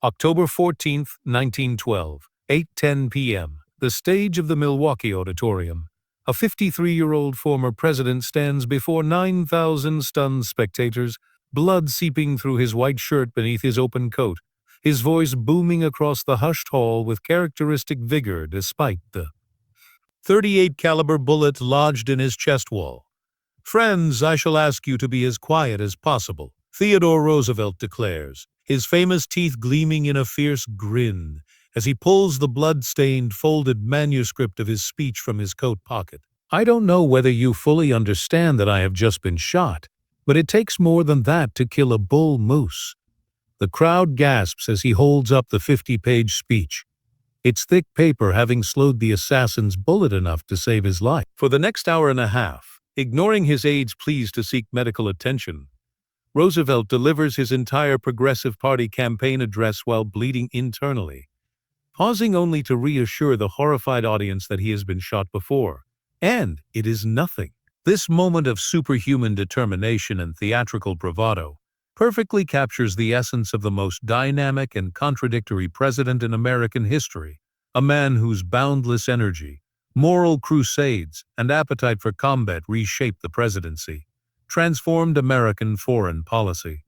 October 14, 1912, 8:10 p.m. The stage of the Milwaukee Auditorium. A 53-year-old former president stands before 9,000 stunned spectators, blood seeping through his white shirt beneath his open coat, his voice booming across the hushed hall with characteristic vigor despite the .38 caliber bullet lodged in his chest wall. "Friends, I shall ask you to be as quiet as possible," Theodore Roosevelt declares, his famous teeth gleaming in a fierce grin as he pulls the blood-stained, folded manuscript of his speech from his coat pocket. "I don't know whether you fully understand that I have just been shot, but it takes more than that to kill a bull moose." The crowd gasps as he holds up the 50-page speech, its thick paper having slowed the assassin's bullet enough to save his life. For the next hour and a half, ignoring his aides' pleas to seek medical attention, Roosevelt delivers his entire Progressive Party campaign address while bleeding internally, pausing only to reassure the horrified audience that he has been shot before, and it is nothing. This moment of superhuman determination and theatrical bravado perfectly captures the essence of the most dynamic and contradictory president in American history, a man whose boundless energy, moral crusades, and appetite for combat reshaped the presidency, transformed American foreign policy,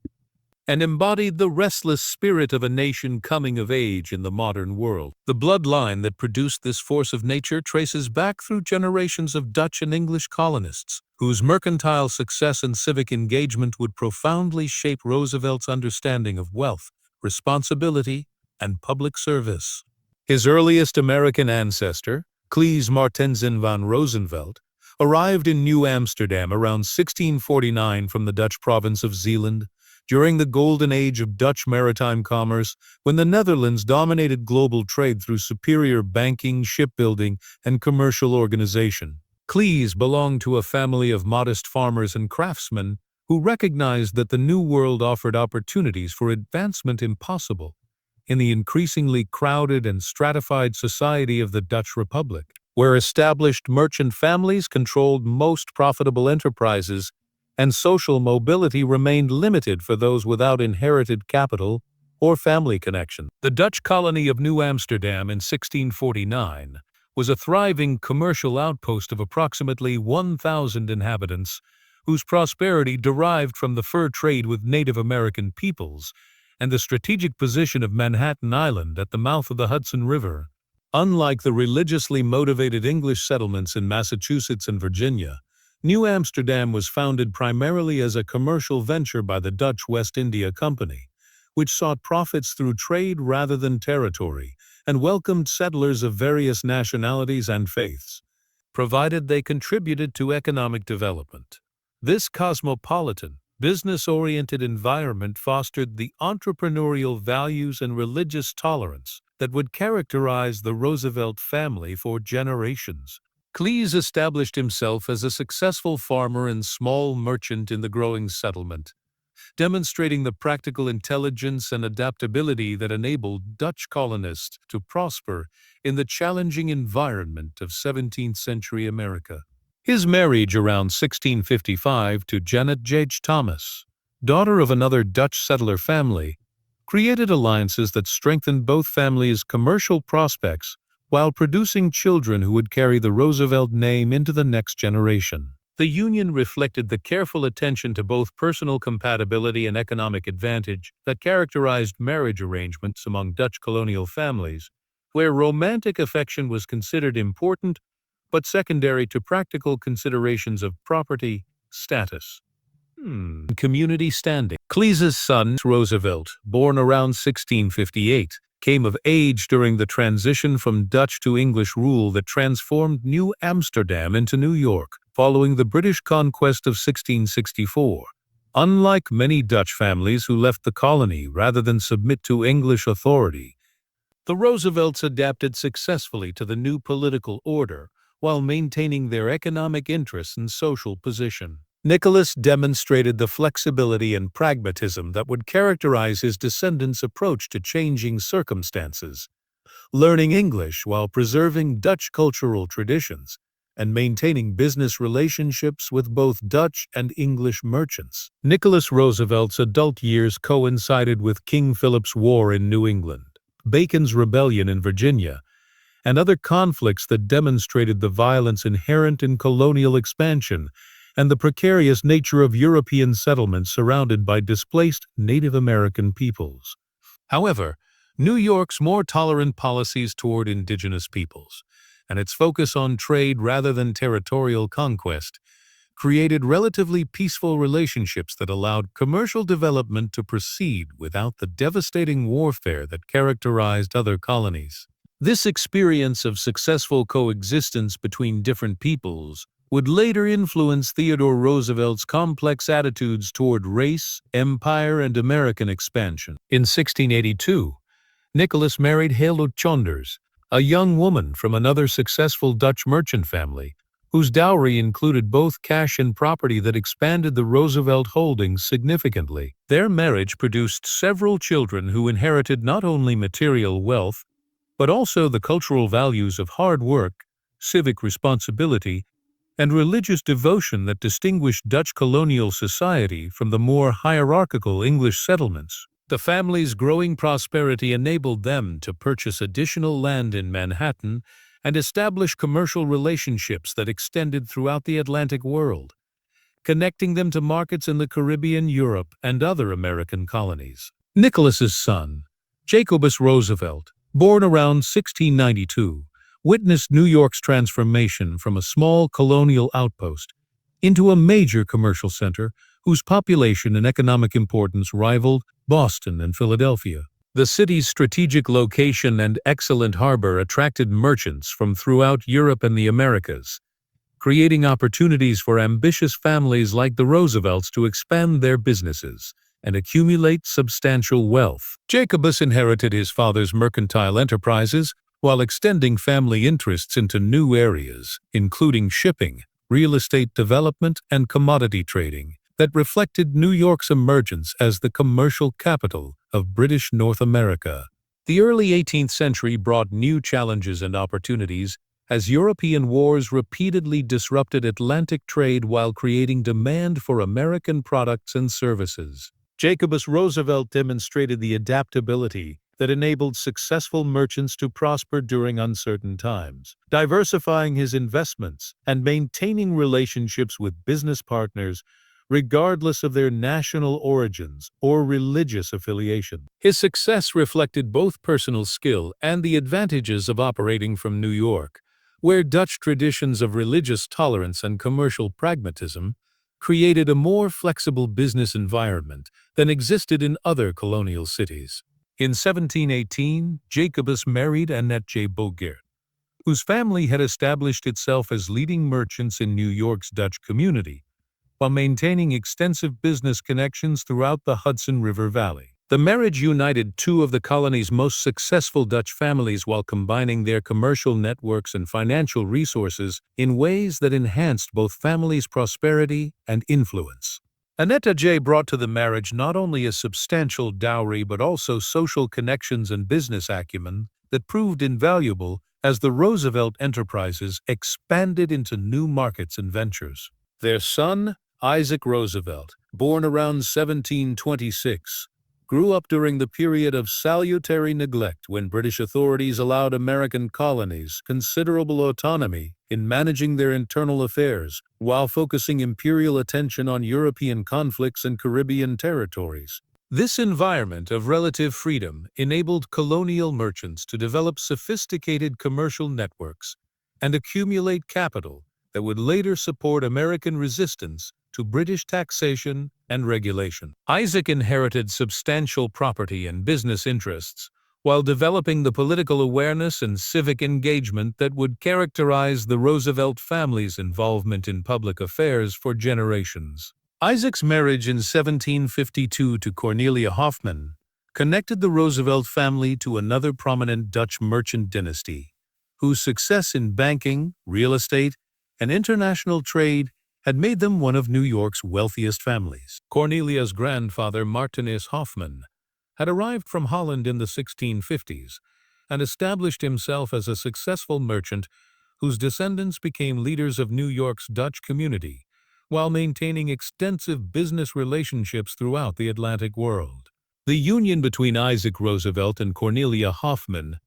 and embodied the restless spirit of a nation coming of age in the modern world. The bloodline that produced this force of nature traces back through generations of Dutch and English colonists, whose mercantile success and civic engagement would profoundly shape Roosevelt's understanding of wealth, responsibility, and public service. His earliest American ancestor, Clees Martensen van Roosevelt, arrived in New Amsterdam around 1649 from the Dutch province of Zeeland, during the golden age of Dutch maritime commerce, when the Netherlands dominated global trade through superior banking, shipbuilding, and commercial organization. Clees belonged to a family of modest farmers and craftsmen who recognized that the New World offered opportunities for advancement impossible in the increasingly crowded and stratified society of the Dutch Republic, where established merchant families controlled most profitable enterprises and social mobility remained limited for those without inherited capital or family connection. The Dutch colony of New Amsterdam in 1649 was a thriving commercial outpost of approximately 1,000 inhabitants, whose prosperity derived from the fur trade with Native American peoples and the strategic position of Manhattan Island at the mouth of the Hudson River. Unlike the religiously motivated English settlements in Massachusetts and Virginia, New Amsterdam was founded primarily as a commercial venture by the Dutch West India Company, which sought profits through trade rather than territory, and welcomed settlers of various nationalities and faiths, provided they contributed to economic development. This cosmopolitan, business-oriented environment fostered the entrepreneurial values and religious tolerance that would characterize the Roosevelt family for generations. Clees established himself as a successful farmer and small merchant in the growing settlement, demonstrating the practical intelligence and adaptability that enabled Dutch colonists to prosper in the challenging environment of 17th-century America. His marriage around 1655 to Janet J.H. Thomas, daughter of another Dutch settler family, created alliances that strengthened both families' commercial prospects while producing children who would carry the Roosevelt name into the next generation. The union reflected the careful attention to both personal compatibility and economic advantage that characterized marriage arrangements among Dutch colonial families, where romantic affection was considered important but secondary to practical considerations of property, status, and community standing. Clees's son, Roosevelt, born around 1658, came of age during the transition from Dutch to English rule that transformed New Amsterdam into New York, following the British conquest of 1664. Unlike many Dutch families who left the colony rather than submit to English authority, the Roosevelts adapted successfully to the new political order while maintaining their economic interests and social position. Nicholas demonstrated the flexibility and pragmatism that would characterize his descendants' approach to changing circumstances, learning English while preserving Dutch cultural traditions, and maintaining business relationships with both Dutch and English merchants. Nicholas Roosevelt's adult years coincided with King Philip's War in New England, Bacon's Rebellion in Virginia, and other conflicts that demonstrated the violence inherent in colonial expansion and the precarious nature of European settlements surrounded by displaced Native American peoples. However, New York's more tolerant policies toward indigenous peoples, and its focus on trade rather than territorial conquest, created relatively peaceful relationships that allowed commercial development to proceed without the devastating warfare that characterized other colonies. This experience of successful coexistence between different peoples would later influence Theodore Roosevelt's complex attitudes toward race, empire, and American expansion. In 1682, Nicholas married Helo Chonders, a young woman from another successful Dutch merchant family, whose dowry included both cash and property that expanded the Roosevelt holdings significantly. Their marriage produced several children who inherited not only material wealth, but also the cultural values of hard work, civic responsibility, and religious devotion that distinguished Dutch colonial society from the more hierarchical English settlements. The family's growing prosperity enabled them to purchase additional land in Manhattan and establish commercial relationships that extended throughout the Atlantic world, connecting them to markets in the Caribbean, Europe, and other American colonies. Nicholas's son, Jacobus Roosevelt, born around 1692, witnessed New York's transformation from a small colonial outpost into a major commercial center whose population and economic importance rivaled Boston and Philadelphia. The city's strategic location and excellent harbor attracted merchants from throughout Europe and the Americas, creating opportunities for ambitious families like the Roosevelts to expand their businesses and accumulate substantial wealth. Jacobus inherited his father's mercantile enterprises while extending family interests into new areas, including shipping, real estate development, and commodity trading, that reflected New York's emergence as the commercial capital of British North America. The early 18th century brought new challenges and opportunities as European wars repeatedly disrupted Atlantic trade while creating demand for American products and services. Jacobus Roosevelt demonstrated the adaptability that enabled successful merchants to prosper during uncertain times, diversifying his investments and maintaining relationships with business partners regardless of their national origins or religious affiliation. His success reflected both personal skill and the advantages of operating from New York, where Dutch traditions of religious tolerance and commercial pragmatism created a more flexible business environment than existed in other colonial cities. In 1718, Jacobus married Annette J. Bogert, whose family had established itself as leading merchants in New York's Dutch community, while maintaining extensive business connections throughout the Hudson River Valley. The marriage united two of the colony's most successful Dutch families while combining their commercial networks and financial resources in ways that enhanced both families' prosperity and influence. Annette J. brought to the marriage not only a substantial dowry but also social connections and business acumen that proved invaluable as the Roosevelt enterprises expanded into new markets and ventures. Their son, Isaac Roosevelt, born around 1726, grew up during the period of salutary neglect when British authorities allowed American colonies considerable autonomy in managing their internal affairs while focusing imperial attention on European conflicts and Caribbean territories. This environment of relative freedom enabled colonial merchants to develop sophisticated commercial networks and accumulate capital that would later support American resistance to British taxation and regulation. Isaac inherited substantial property and business interests, while developing the political awareness and civic engagement that would characterize the Roosevelt family's involvement in public affairs for generations. Isaac's marriage in 1752 to Cornelia Hoffman connected the Roosevelt family to another prominent Dutch merchant dynasty, whose success in banking, real estate, and international trade had made them one of New York's wealthiest families. Cornelia's grandfather, Martinus Hoffman, had arrived from Holland in the 1650s and established himself as a successful merchant whose descendants became leaders of New York's Dutch community, while maintaining extensive business relationships throughout the Atlantic world. The union between Isaac Roosevelt and Cornelia Hoffman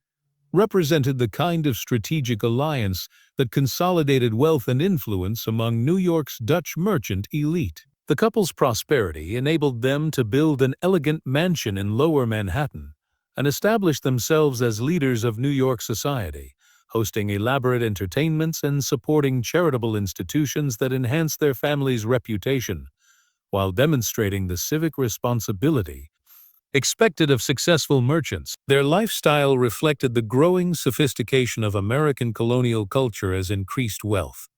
represented the kind of strategic alliance that consolidated wealth and influence among New York's Dutch merchant elite. The couple's prosperity enabled them to build an elegant mansion in Lower Manhattan and establish themselves as leaders of New York society, hosting elaborate entertainments and supporting charitable institutions that enhanced their family's reputation, while demonstrating the civic responsibility expected of successful merchants. Their lifestyle reflected the growing sophistication of American colonial culture as increased wealth,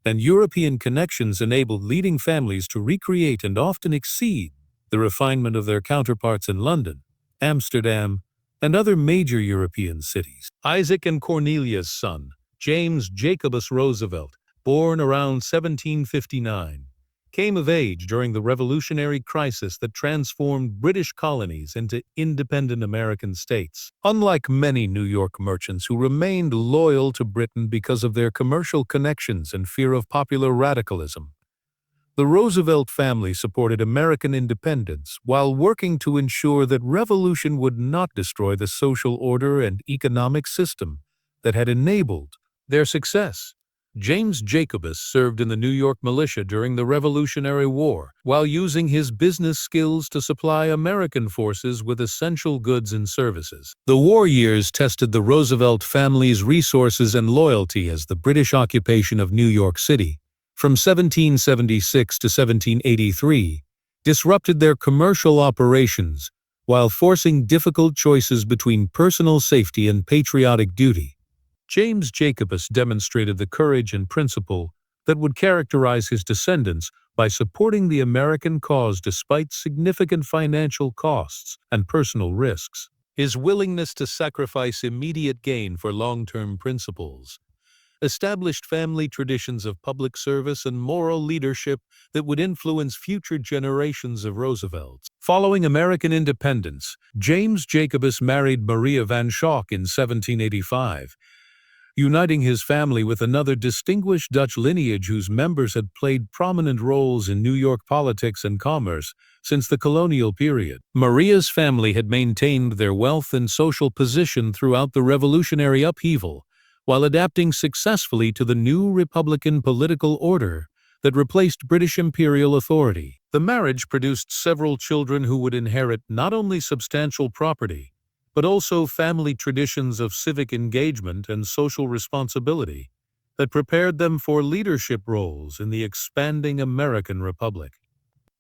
and European connections enabled leading families to recreate and often exceed the refinement of their counterparts in London, Amsterdam, and other major European cities. Isaac and Cornelia's son, James Jacobus Roosevelt, born around 1759, came of age during the revolutionary crisis that transformed British colonies into independent American states. Unlike many New York merchants who remained loyal to Britain because of their commercial connections and fear of popular radicalism, the Roosevelt family supported American independence while working to ensure that revolution would not destroy the social order and economic system that had enabled their success. James Jacobus served in the New York militia during the Revolutionary War, while using his business skills to supply American forces with essential goods and services. The war years tested the Roosevelt family's resources and loyalty as the British occupation of New York City, from 1776 to 1783, disrupted their commercial operations while forcing difficult choices between personal safety and patriotic duty. James Jacobus demonstrated the courage and principle that would characterize his descendants by supporting the American cause despite significant financial costs and personal risks. His willingness to sacrifice immediate gain for long-term principles established family traditions of public service and moral leadership that would influence future generations of Roosevelts. Following American independence, James Jacobus married Maria Van Schaick in 1785, uniting his family with another distinguished Dutch lineage whose members had played prominent roles in New York politics and commerce since the colonial period. Maria's family had maintained their wealth and social position throughout the revolutionary upheaval, while adapting successfully to the new Republican political order that replaced British imperial authority. The marriage produced several children who would inherit not only substantial property, but also family traditions of civic engagement and social responsibility that prepared them for leadership roles in the expanding American Republic.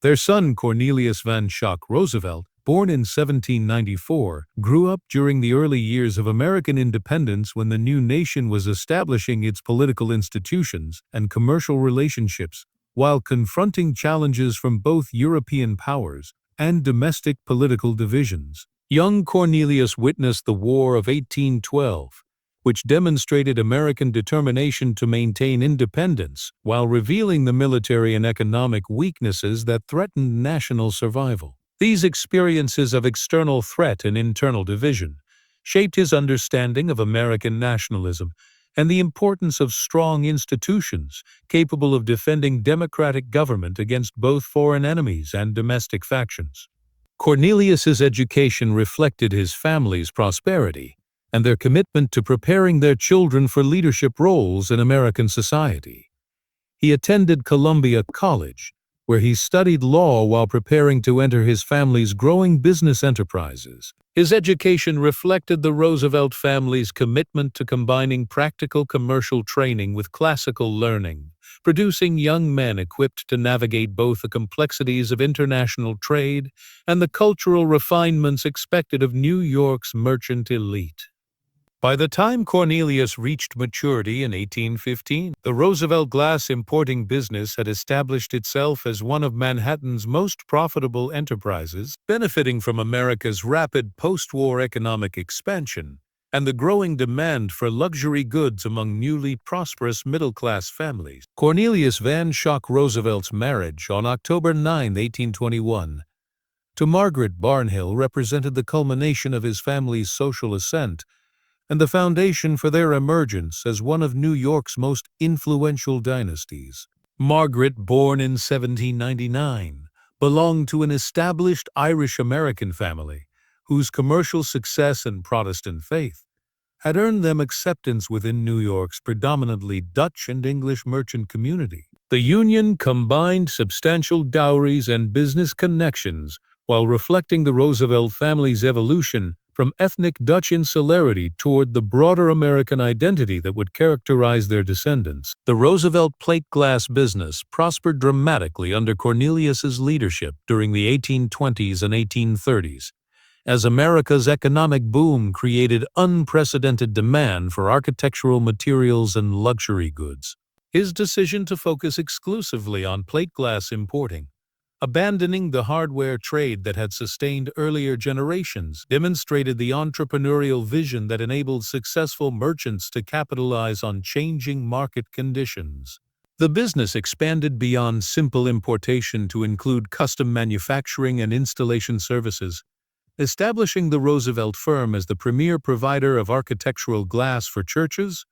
Their son Cornelius Van Schaick Roosevelt, born in 1794, grew up during the early years of American independence when the new nation was establishing its political institutions and commercial relationships, while confronting challenges from both European powers and domestic political divisions. Young Cornelius witnessed the War of 1812, which demonstrated American determination to maintain independence while revealing the military and economic weaknesses that threatened national survival. These experiences of external threat and internal division shaped his understanding of American nationalism and the importance of strong institutions capable of defending democratic government against both foreign enemies and domestic factions. Cornelius's education reflected his family's prosperity and their commitment to preparing their children for leadership roles in American society. He attended Columbia College, where he studied law while preparing to enter his family's growing business enterprises. His education reflected the Roosevelt family's commitment to combining practical commercial training with classical learning, producing young men equipped to navigate both the complexities of international trade and the cultural refinements expected of New York's merchant elite. By the time Cornelius reached maturity in 1815, the Roosevelt glass importing business had established itself as one of Manhattan's most profitable enterprises, benefiting from America's rapid post-war economic expansion and the growing demand for luxury goods among newly prosperous middle-class families. Cornelius Van Schaick Roosevelt's marriage on October 9, 1821, to Margaret Barnhill represented the culmination of his family's social ascent and the foundation for their emergence as one of New York's most influential dynasties. Margaret, born in 1799, belonged to an established Irish-American family whose commercial success and Protestant faith had earned them acceptance within New York's predominantly Dutch and English merchant community. The union combined substantial dowries and business connections while reflecting the Roosevelt family's evolution from ethnic Dutch insularity toward the broader American identity that would characterize their descendants. The Roosevelt plate glass business prospered dramatically under Cornelius's leadership during the 1820s and 1830s, as America's economic boom created unprecedented demand for architectural materials and luxury goods. His decision to focus exclusively on plate glass importing, abandoning the hardware trade that had sustained earlier generations, demonstrated the entrepreneurial vision that enabled successful merchants to capitalize on changing market conditions. The business expanded beyond simple importation to include custom manufacturing and installation services, establishing the Roosevelt firm as the premier provider of architectural glass for churches,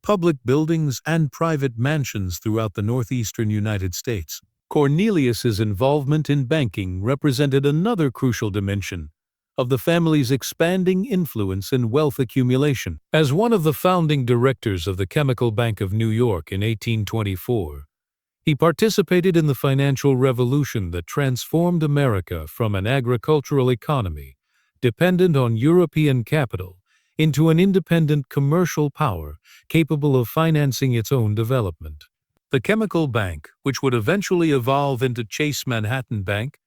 public buildings, and private mansions throughout the northeastern United States. Cornelius's involvement in banking represented another crucial dimension of the family's expanding influence and wealth accumulation. As one of the founding directors of the Chemical Bank of New York in 1824, he participated in the financial revolution that transformed America from an agricultural economy dependent on European capital into an independent commercial power capable of financing its own development. The Chemical Bank, which would eventually evolve into Chase Manhattan Bank,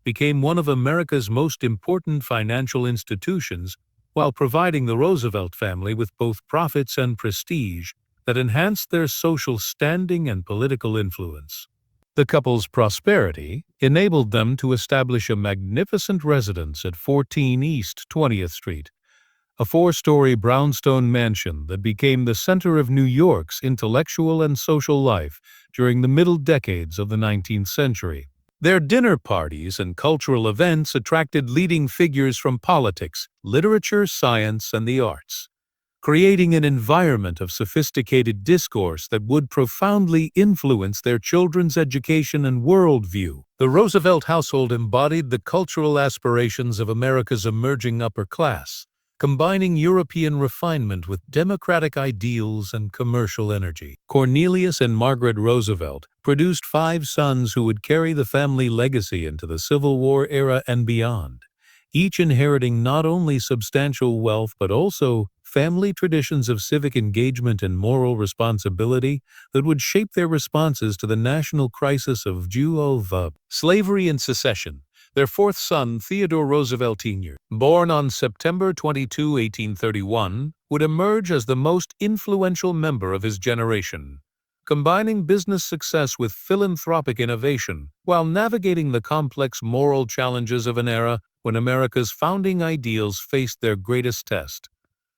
became one of America's most important financial institutions while providing the Roosevelt family with both profits and prestige that enhanced their social standing and political influence. The couple's prosperity enabled them to establish a magnificent residence at 14 East 20th Street, a four-story brownstone mansion that became the center of New York's intellectual and social life during the middle decades of the 19th century. Their dinner parties and cultural events attracted leading figures from politics, literature, science, and the arts, creating an environment of sophisticated discourse that would profoundly influence their children's education and worldview. The Roosevelt household embodied the cultural aspirations of America's emerging upper class, combining European refinement with democratic ideals and commercial energy. Cornelius and Margaret Roosevelt produced 5 sons who would carry the family legacy into the Civil War era and beyond, each inheriting not only substantial wealth but also family traditions of civic engagement and moral responsibility that would shape their responses to the national crisis of slavery and secession. Their 4th son, Theodore Roosevelt Sr., born on September 22, 1831, would emerge as the most influential member of his generation, combining business success with philanthropic innovation while navigating the complex moral challenges of an era when America's founding ideals faced their greatest test.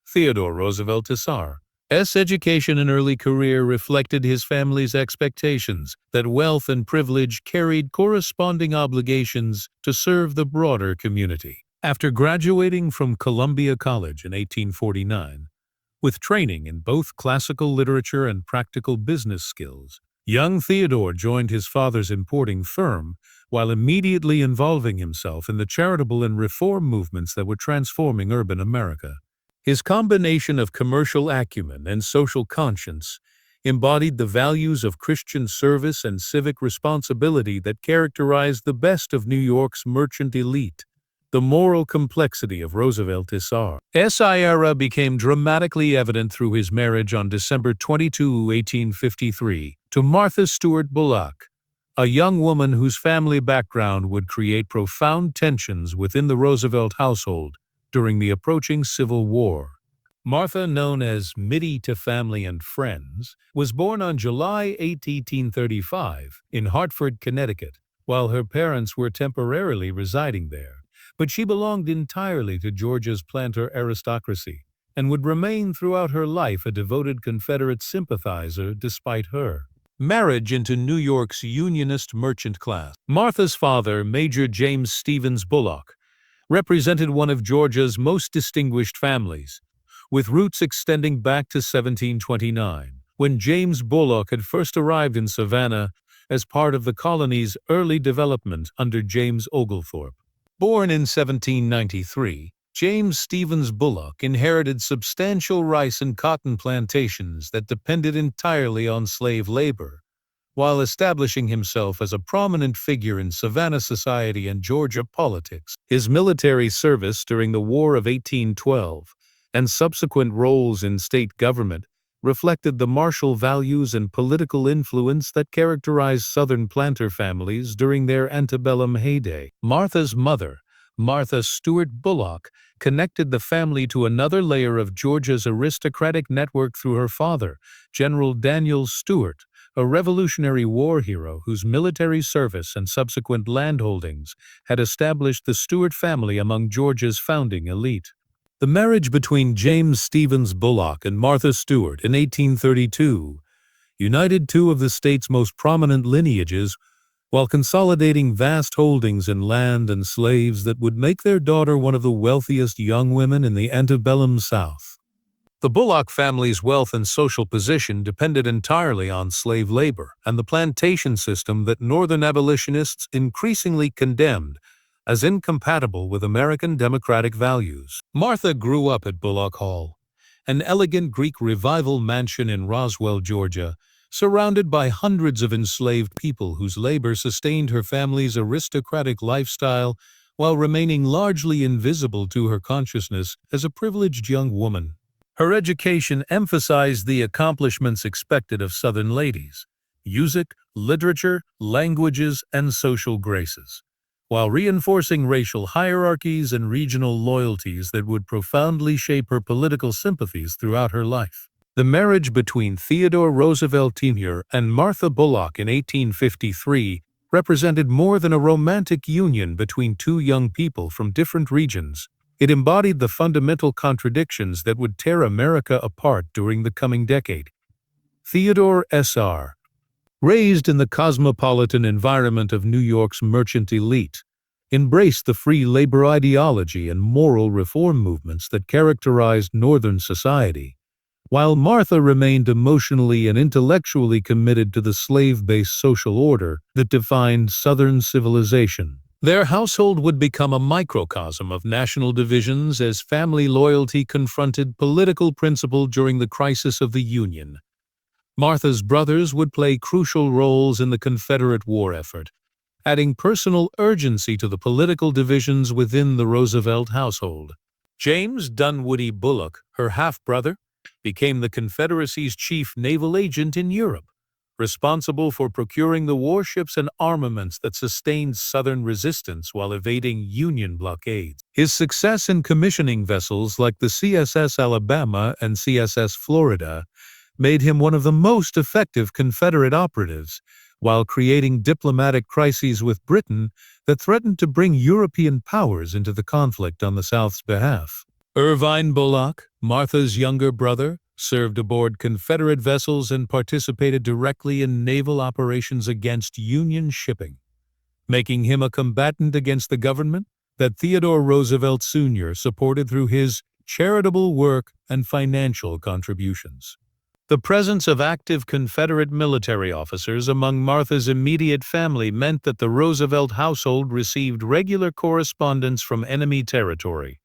Theodore Roosevelt Sr.'s education and early career reflected his family's expectations that wealth and privilege carried corresponding obligations to serve the broader community. After graduating from Columbia College in 1849, with training in both classical literature and practical business skills, young Theodore joined his father's importing firm while immediately involving himself in the charitable and reform movements that were transforming urban America. His combination of commercial acumen and social conscience embodied the values of Christian service and civic responsibility that characterized the best of New York's merchant elite. The moral complexity of Roosevelt Sr.'s era became dramatically evident through his marriage on December 22, 1853, to Martha Stewart Bulloch, a young woman whose family background would create profound tensions within the Roosevelt household during the approaching Civil War. Martha, known as Mittie to family and friends, was born on July 8, 1835, in Hartford, Connecticut, while her parents were temporarily residing there. But she belonged entirely to Georgia's planter aristocracy and would remain throughout her life a devoted Confederate sympathizer despite her marriage into New York's Unionist merchant class. Martha's father, Major James Stevens Bulloch, represented one of Georgia's most distinguished families, with roots extending back to 1729, when James Bulloch had first arrived in Savannah as part of the colony's early development under James Oglethorpe. Born in 1793, James Stevens Bulloch inherited substantial rice and cotton plantations that depended entirely on slave labor, while establishing himself as a prominent figure in Savannah society and Georgia politics. His military service during the War of 1812 and subsequent roles in state government reflected the martial values and political influence that characterized Southern planter families during their antebellum heyday. Martha's mother, Martha Stewart Bulloch, connected the family to another layer of Georgia's aristocratic network through her father, General Daniel Stewart, a Revolutionary War hero whose military service and subsequent landholdings had established the Stewart family among Georgia's founding elite. The marriage between James Stevens Bulloch and Martha Stewart in 1832 united two of the state's most prominent lineages while consolidating vast holdings in land and slaves that would make their daughter one of the wealthiest young women in the antebellum South. The Bulloch family's wealth and social position depended entirely on slave labor and the plantation system that Northern abolitionists increasingly condemned as incompatible with American democratic values. Martha grew up at Bulloch Hall, an elegant Greek Revival mansion in Roswell, Georgia, surrounded by hundreds of enslaved people whose labor sustained her family's aristocratic lifestyle while remaining largely invisible to her consciousness as a privileged young woman. Her education emphasized the accomplishments expected of Southern ladies: music, literature, languages, and social graces, while reinforcing racial hierarchies and regional loyalties that would profoundly shape her political sympathies throughout her life. The marriage between Theodore Roosevelt Sr. and Martha Bulloch in 1853 represented more than a romantic union between two young people from different regions. It embodied the fundamental contradictions that would tear America apart during the coming decade. Theodore Sr., raised in the cosmopolitan environment of New York's merchant elite, embraced the free labor ideology and moral reform movements that characterized Northern society, while Martha remained emotionally and intellectually committed to the slave-based social order that defined Southern civilization. Their household would become a microcosm of national divisions as family loyalty confronted political principle during the crisis of the Union. Martha's brothers would play crucial roles in the Confederate war effort, adding personal urgency to the political divisions within the Roosevelt household. James Dunwoody Bulloch, her half-brother, became the Confederacy's chief naval agent in Europe, responsible for procuring the warships and armaments that sustained Southern resistance while evading Union blockades. His success in commissioning vessels like the CSS Alabama and CSS Florida made him one of the most effective Confederate operatives, while creating diplomatic crises with Britain that threatened to bring European powers into the conflict on the South's behalf. Irvine Bulloch, Martha's younger brother, served aboard Confederate vessels and participated directly in naval operations against Union shipping, making him a combatant against the government that Theodore Roosevelt Sr. supported through his charitable work and financial contributions. The presence of active Confederate military officers among Martha's immediate family meant that the Roosevelt household received regular correspondence from enemy territory,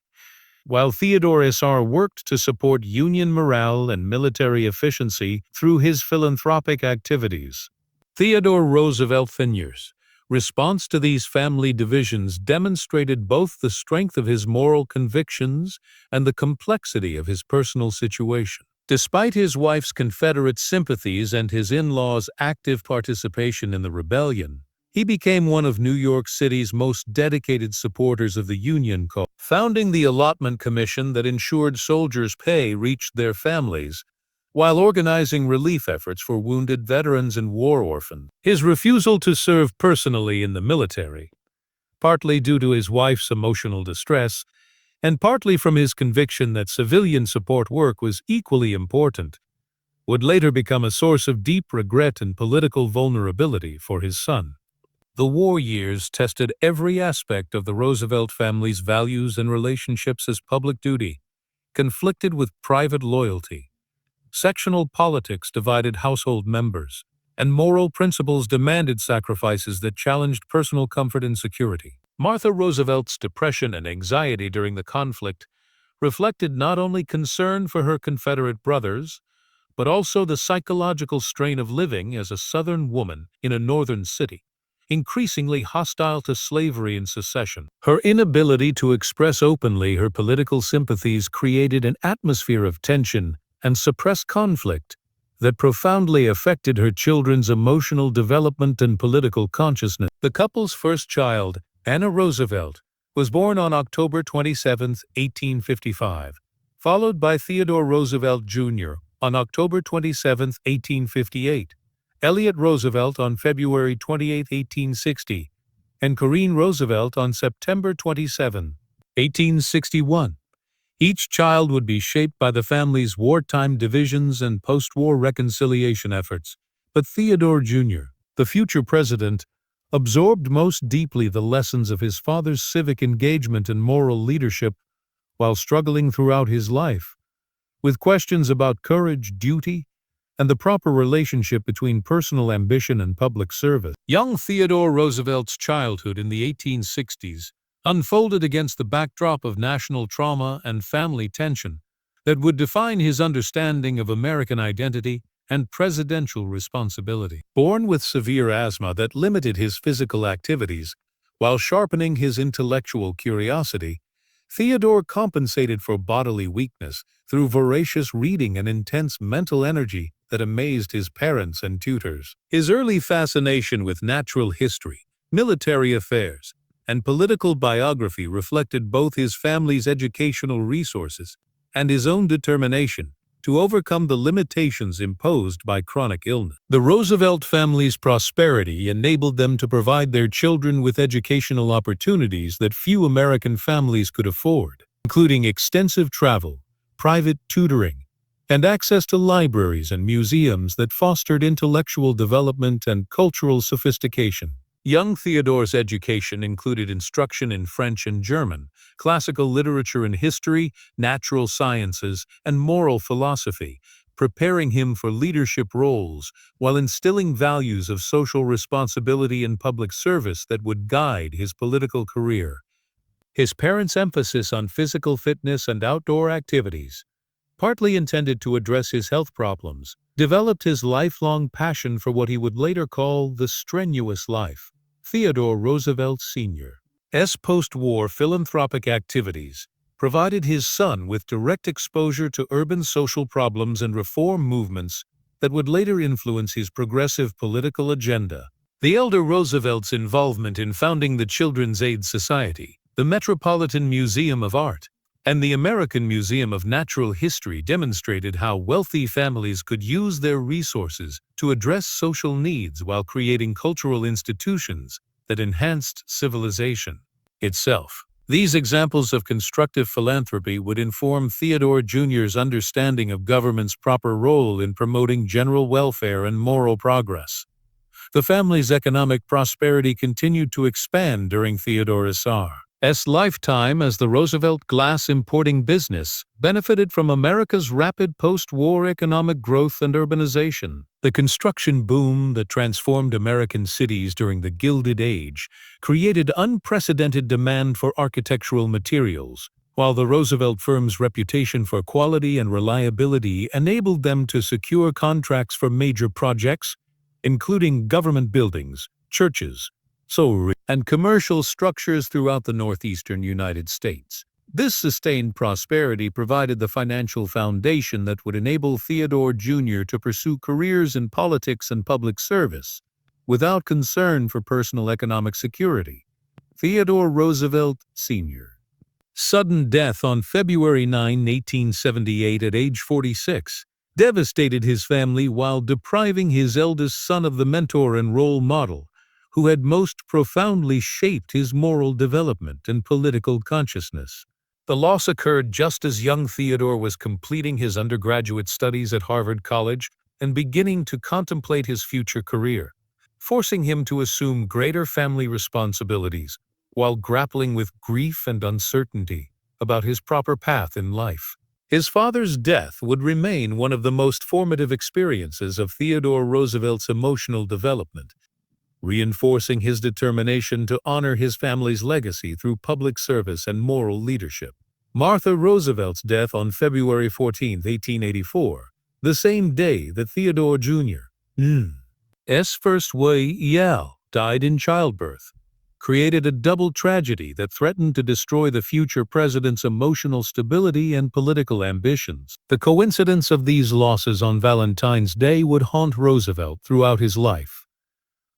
while Theodore Sr. worked to support Union morale and military efficiency through his philanthropic activities. Theodore Roosevelt Sr.'s response to these family divisions demonstrated both the strength of his moral convictions and the complexity of his personal situation. Despite his wife's Confederate sympathies and his in-laws' active participation in the rebellion, he became one of New York City's most dedicated supporters of the Union cause, founding the allotment commission that ensured soldiers' pay reached their families, while organizing relief efforts for wounded veterans and war orphans. His refusal to serve personally in the military, partly due to his wife's emotional distress, and partly from his conviction that civilian support work was equally important, would later become a source of deep regret and political vulnerability for his son. The war years tested every aspect of the Roosevelt family's values and relationships as public duty. conflicted with private loyalty. Sectional politics divided household members, and moral principles demanded sacrifices that challenged personal comfort and security. Martha Roosevelt's depression and anxiety during the conflict reflected not only concern for her Confederate brothers, but also the psychological strain of living as a Southern woman in a Northern city, increasingly hostile to slavery and secession. Her inability to express openly her political sympathies created an atmosphere of tension and suppressed conflict that profoundly affected her children's emotional development and political consciousness. The couple's first child, Anna Roosevelt, was born on October 27, 1855, followed by Theodore Roosevelt Jr. on October 27, 1858, Elliott Roosevelt on February 28, 1860, and Corinne Roosevelt on September 27, 1861. Each child would be shaped by the family's wartime divisions and post-war reconciliation efforts, but Theodore Jr., the future president, absorbed most deeply the lessons of his father's civic engagement and moral leadership while struggling throughout his life with questions about courage, duty, and the proper relationship between personal ambition and public service. Young Theodore Roosevelt's childhood in the 1860s unfolded against the backdrop of national trauma and family tension that would define his understanding of American identity and presidential responsibility. Born with severe asthma that limited his physical activities while sharpening his intellectual curiosity, Theodore compensated for bodily weakness through voracious reading and intense mental energy that amazed his parents and tutors. His early fascination with natural history, military affairs, and political biography reflected both his family's educational resources and his own determination to overcome the limitations imposed by chronic illness. The Roosevelt family's prosperity enabled them to provide their children with educational opportunities that few American families could afford, including extensive travel, private tutoring, and access to libraries and museums that fostered intellectual development and cultural sophistication. Young Theodore's education included instruction in French and German, classical literature and history, natural sciences, and moral philosophy, preparing him for leadership roles while instilling values of social responsibility and public service that would guide his political career. His parents' emphasis on physical fitness and outdoor activities, partly intended to address his health problems, developed his lifelong passion for what he would later call the strenuous life. Theodore Roosevelt Sr.'s post-war philanthropic activities provided his son with direct exposure to urban social problems and reform movements that would later influence his progressive political agenda. The elder Roosevelt's involvement in founding the Children's Aid Society, the Metropolitan Museum of Art, and the American Museum of Natural History demonstrated how wealthy families could use their resources to address social needs while creating cultural institutions that enhanced civilization itself. These examples of constructive philanthropy would inform Theodore Jr.'s understanding of government's proper role in promoting general welfare and moral progress. The family's economic prosperity continued to expand during Theodore Sr.'s lifetime as the Roosevelt glass importing business benefited from America's rapid post-war economic growth and urbanization. The construction boom that transformed American cities during the Gilded Age created unprecedented demand for architectural materials, while the Roosevelt firm's reputation for quality and reliability enabled them to secure contracts for major projects, including government buildings, churches, and commercial structures throughout the northeastern United States. This sustained prosperity provided the financial foundation that would enable Theodore Jr. to pursue careers in politics and public service without concern for personal economic security. Theodore Roosevelt Sr.'s sudden death on February 9, 1878 at age 46 devastated his family while depriving his eldest son of the mentor and role model who had most profoundly shaped his moral development and political consciousness. The loss occurred just as young Theodore was completing his undergraduate studies at Harvard College and beginning to contemplate his future career, forcing him to assume greater family responsibilities while grappling with grief and uncertainty about his proper path in life. His father's death would remain one of the most formative experiences of Theodore Roosevelt's emotional development, reinforcing his determination to honor his family's legacy through public service and moral leadership. Martha Roosevelt's death on February 14, 1884, the same day that Theodore Jr.'s first wife died in childbirth, created a double tragedy that threatened to destroy the future president's emotional stability and political ambitions. The coincidence of these losses on Valentine's Day would haunt Roosevelt throughout his life,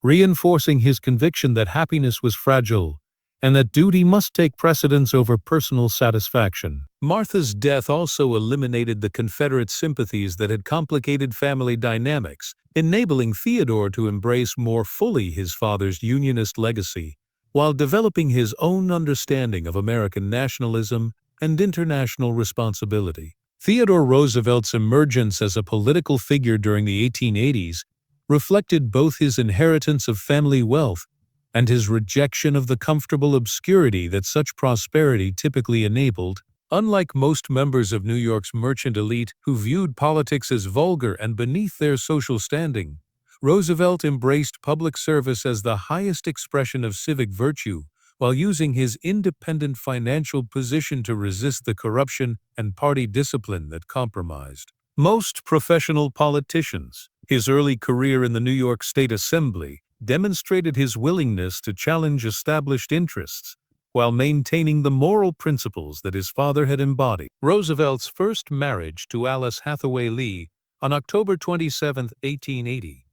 reinforcing his conviction that happiness was fragile and that duty must take precedence over personal satisfaction. Martha's death also eliminated the Confederate sympathies that had complicated family dynamics, enabling Theodore to embrace more fully his father's Unionist legacy, while developing his own understanding of American nationalism and international responsibility. Theodore Roosevelt's emergence as a political figure during the 1880s reflected both his inheritance of family wealth and his rejection of the comfortable obscurity that such prosperity typically enabled. Unlike most members of New York's merchant elite who viewed politics as vulgar and beneath their social standing, Roosevelt embraced public service as the highest expression of civic virtue, while using his independent financial position to resist the corruption and party discipline that compromised most professional politicians. His early career in the New York State Assembly demonstrated his willingness to challenge established interests while maintaining the moral principles that his father had embodied. Roosevelt's first marriage to Alice Hathaway Lee on October 27, 1880,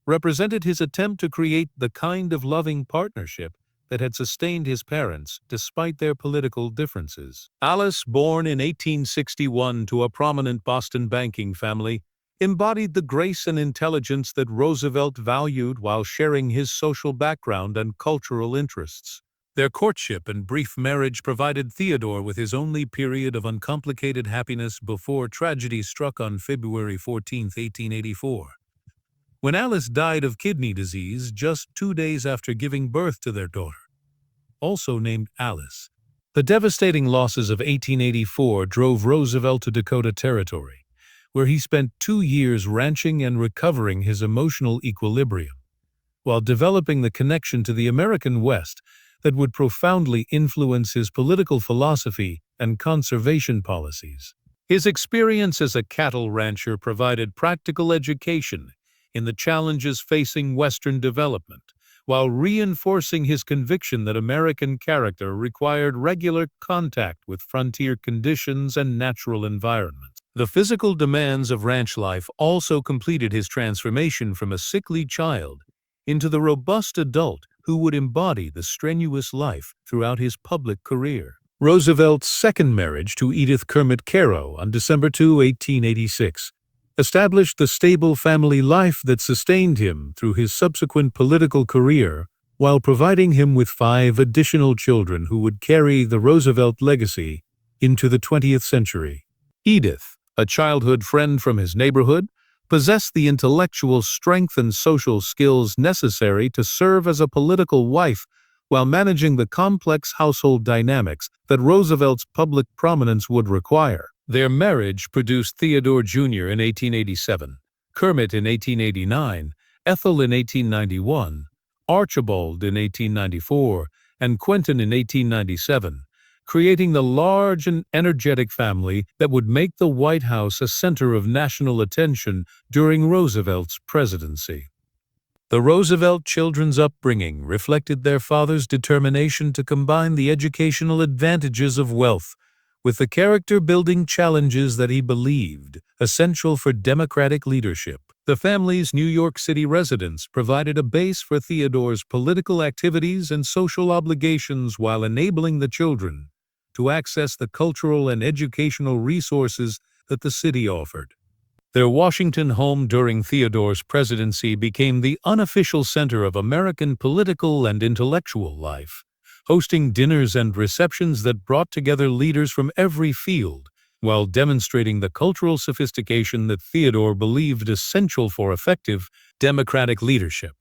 represented his attempt to create the kind of loving partnership that had sustained his parents despite their political differences. Alice, born in 1861 to a prominent Boston banking family, embodied the grace and intelligence that Roosevelt valued while sharing his social background and cultural interests. Their courtship and brief marriage provided Theodore with his only period of uncomplicated happiness before tragedy struck on February 14, 1884. When Alice died of kidney disease just 2 days after giving birth to their daughter, also named Alice. The devastating losses of 1884 drove Roosevelt to Dakota Territory, where he spent 2 years ranching and recovering his emotional equilibrium, while developing the connection to the American West that would profoundly influence his political philosophy and conservation policies. His experience as a cattle rancher provided practical education in the challenges facing Western development, while reinforcing his conviction that American character required regular contact with frontier conditions and natural environments. The physical demands of ranch life also completed his transformation from a sickly child into the robust adult who would embody the strenuous life throughout his public career. Roosevelt's second marriage to Edith Kermit Carow on December 2, 1886, established the stable family life that sustained him through his subsequent political career, while providing him with 5 additional children who would carry the Roosevelt legacy into the 20th century. Edith, a childhood friend from his neighborhood, possessed the intellectual strength and social skills necessary to serve as a political wife while managing the complex household dynamics that Roosevelt's public prominence would require. Their marriage produced Theodore Jr. in 1887, Kermit in 1889, Ethel in 1891, Archibald in 1894, and Quentin in 1897, creating the large and energetic family that would make the White House a center of national attention during Roosevelt's presidency. The Roosevelt children's upbringing reflected their father's determination to combine the educational advantages of wealth with the character-building challenges that he believed essential for democratic leadership. The family's New York City residence provided a base for Theodore's political activities and social obligations while enabling the children to access the cultural and educational resources that the city offered. Their Washington home during Theodore's presidency became the unofficial center of American political and intellectual life, hosting dinners and receptions that brought together leaders from every field, while demonstrating the cultural sophistication that Theodore believed essential for effective democratic leadership.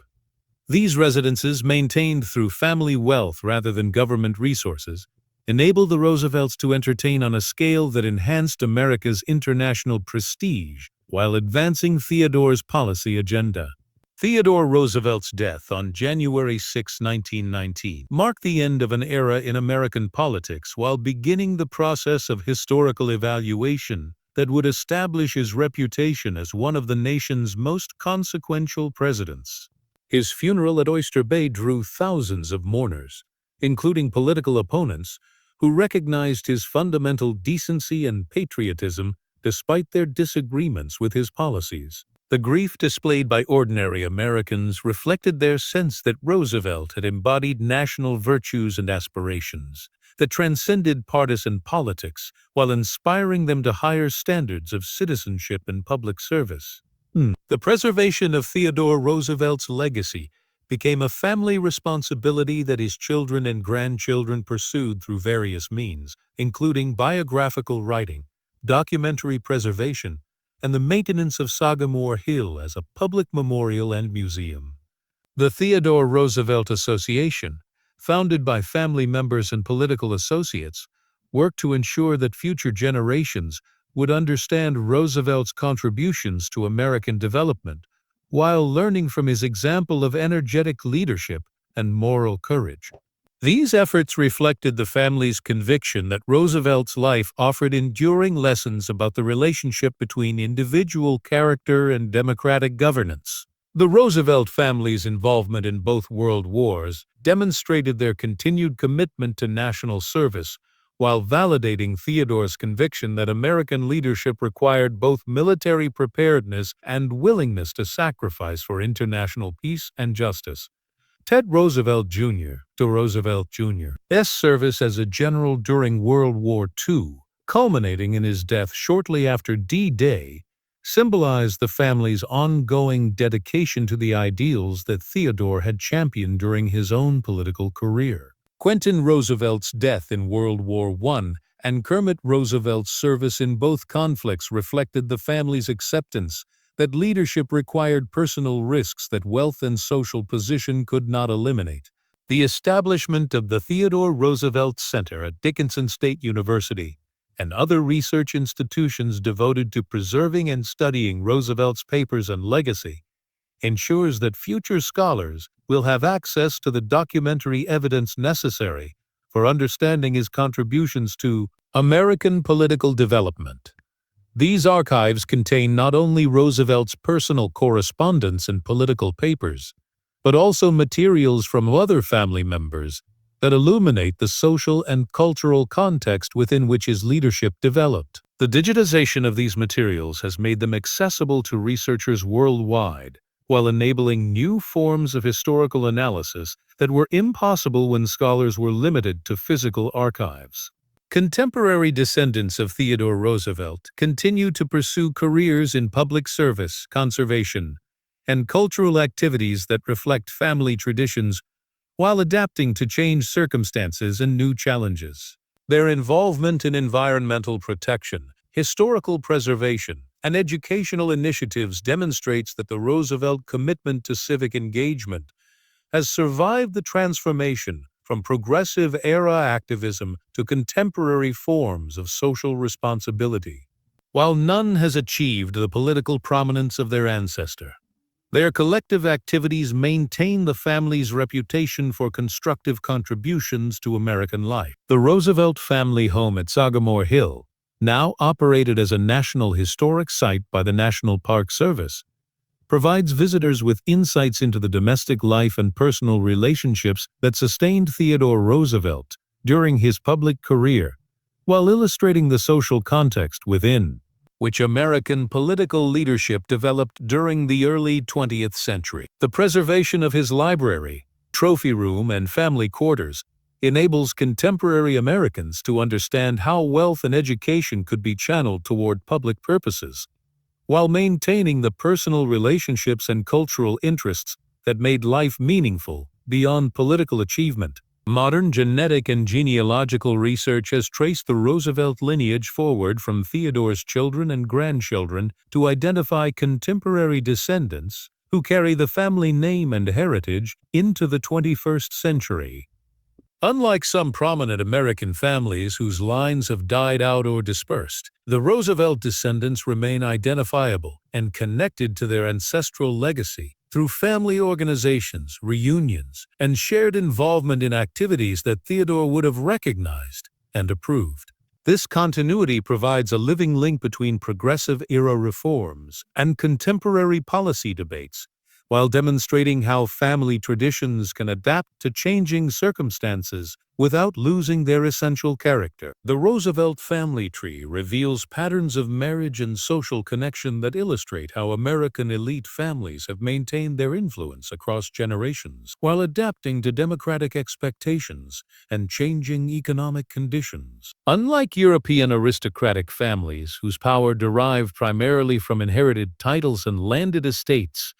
These residences, maintained through family wealth rather than government resources, enabled the Roosevelts to entertain on a scale that enhanced America's international prestige while advancing Theodore's policy agenda. Theodore Roosevelt's death on January 6, 1919, marked the end of an era in American politics while beginning the process of historical evaluation that would establish his reputation as one of the nation's most consequential presidents. His funeral at Oyster Bay drew thousands of mourners, including political opponents, who recognized his fundamental decency and patriotism despite their disagreements with his policies. The grief displayed by ordinary Americans reflected their sense that Roosevelt had embodied national virtues and aspirations that transcended partisan politics while inspiring them to higher standards of citizenship and public service. The preservation of Theodore Roosevelt's legacy became a family responsibility that his children and grandchildren pursued through various means, including biographical writing, documentary preservation, and the maintenance of Sagamore Hill as a public memorial and museum. The Theodore Roosevelt Association, founded by family members and political associates, worked to ensure that future generations would understand Roosevelt's contributions to American development while learning from his example of energetic leadership and moral courage. These efforts reflected the family's conviction that Roosevelt's life offered enduring lessons about the relationship between individual character and democratic governance. The Roosevelt family's involvement in both world wars demonstrated their continued commitment to national service, while validating Theodore's conviction that American leadership required both military preparedness and willingness to sacrifice for international peace and justice. Ted Roosevelt Jr., Jr.'s service as a general during World War II, culminating in his death shortly after D-Day, symbolized the family's ongoing dedication to the ideals that Theodore had championed during his own political career. Quentin Roosevelt's death in World War I and Kermit Roosevelt's service in both conflicts reflected the family's acceptance that leadership required personal risks that wealth and social position could not eliminate. The establishment of the Theodore Roosevelt Center at Dickinson State University and other research institutions devoted to preserving and studying Roosevelt's papers and legacy ensures that future scholars will have access to the documentary evidence necessary for understanding his contributions to American political development. These archives contain not only Roosevelt's personal correspondence and political papers, but also materials from other family members that illuminate the social and cultural context within which his leadership developed. The digitization of these materials has made them accessible to researchers worldwide, while enabling new forms of historical analysis that were impossible when scholars were limited to physical archives. Contemporary descendants of Theodore Roosevelt continue to pursue careers in public service, conservation, and cultural activities that reflect family traditions while adapting to changed circumstances and new challenges. Their involvement in environmental protection, historical preservation, and educational initiatives demonstrates that the Roosevelt commitment to civic engagement has survived the transformation from progressive-era activism to contemporary forms of social responsibility. While none has achieved the political prominence of their ancestor, their collective activities maintain the family's reputation for constructive contributions to American life. The Roosevelt family home at Sagamore Hill, now operated as a National Historic Site by the National Park Service, provides visitors with insights into the domestic life and personal relationships that sustained Theodore Roosevelt during his public career, while illustrating the social context within which American political leadership developed during the early 20th century. The preservation of his library, trophy room, and family quarters enables contemporary Americans to understand how wealth and education could be channeled toward public purposes, while maintaining the personal relationships and cultural interests that made life meaningful beyond political achievement. Modern genetic and genealogical research has traced the Roosevelt lineage forward from Theodore's children and grandchildren to identify contemporary descendants who carry the family name and heritage into the 21st century. Unlike some prominent American families whose lines have died out or dispersed, the Roosevelt descendants remain identifiable and connected to their ancestral legacy through family organizations, reunions, and shared involvement in activities that Theodore would have recognized and approved. This continuity provides a living link between progressive-era reforms and contemporary policy debates, while demonstrating how family traditions can adapt to changing circumstances without losing their essential character. The Roosevelt family tree reveals patterns of marriage and social connection that illustrate how American elite families have maintained their influence across generations while adapting to democratic expectations and changing economic conditions. Unlike European aristocratic families, whose power derived primarily from inherited titles and landed estates,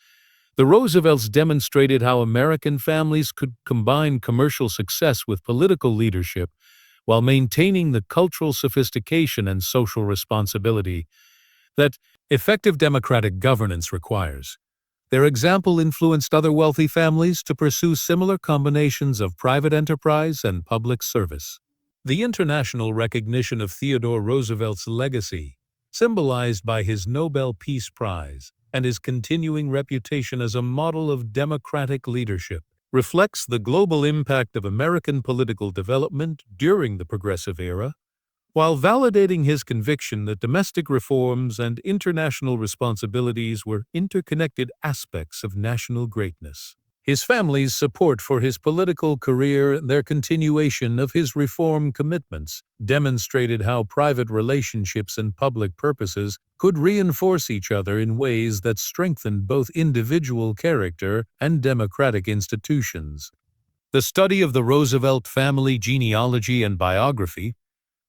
the Roosevelts demonstrated how American families could combine commercial success with political leadership while maintaining the cultural sophistication and social responsibility that effective democratic governance requires. Their example influenced other wealthy families to pursue similar combinations of private enterprise and public service. The international recognition of Theodore Roosevelt's legacy, symbolized by his Nobel Peace Prize and his continuing reputation as a model of democratic leadership, reflects the global impact of American political development during the Progressive Era, while validating his conviction that domestic reforms and international responsibilities were interconnected aspects of national greatness. His family's support for his political career and their continuation of his reform commitments demonstrated how private relationships and public purposes could reinforce each other in ways that strengthened both individual character and democratic institutions. The study of the Roosevelt family genealogy and biography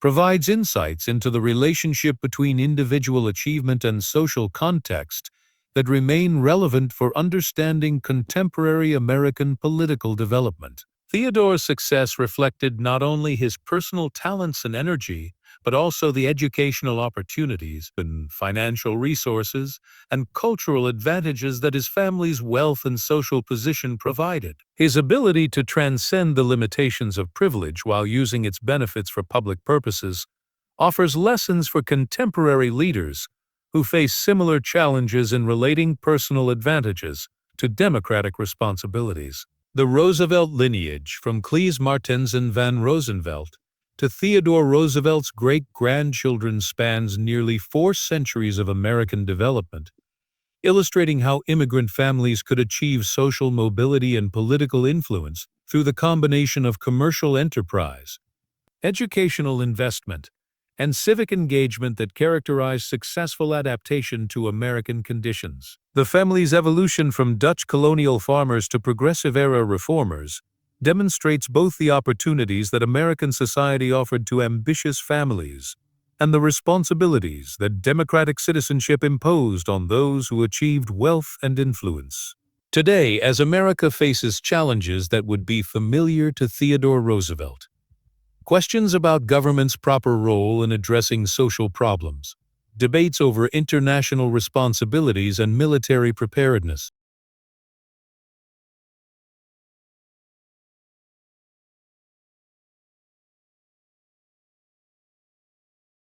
provides insights into the relationship between individual achievement and social context that remain relevant for understanding contemporary American political development. Theodore's success reflected not only his personal talents and energy, but also the educational opportunities and financial resources and cultural advantages that his family's wealth and social position provided. His ability to transcend the limitations of privilege while using its benefits for public purposes offers lessons for contemporary leaders who face similar challenges in relating personal advantages to democratic responsibilities. The Roosevelt lineage, from Cleese Martens and Van Rosenvelt to Theodore Roosevelt's great-grandchildren, spans nearly 4 centuries of American development, illustrating how immigrant families could achieve social mobility and political influence through the combination of commercial enterprise, educational investment, and civic engagement that characterized successful adaptation to American conditions. The family's evolution from Dutch colonial farmers to progressive-era reformers demonstrates both the opportunities that American society offered to ambitious families and the responsibilities that democratic citizenship imposed on those who achieved wealth and influence. Today, as America faces challenges that would be familiar to Theodore Roosevelt, questions about government's proper role in addressing social problems, debates over international responsibilities and military preparedness,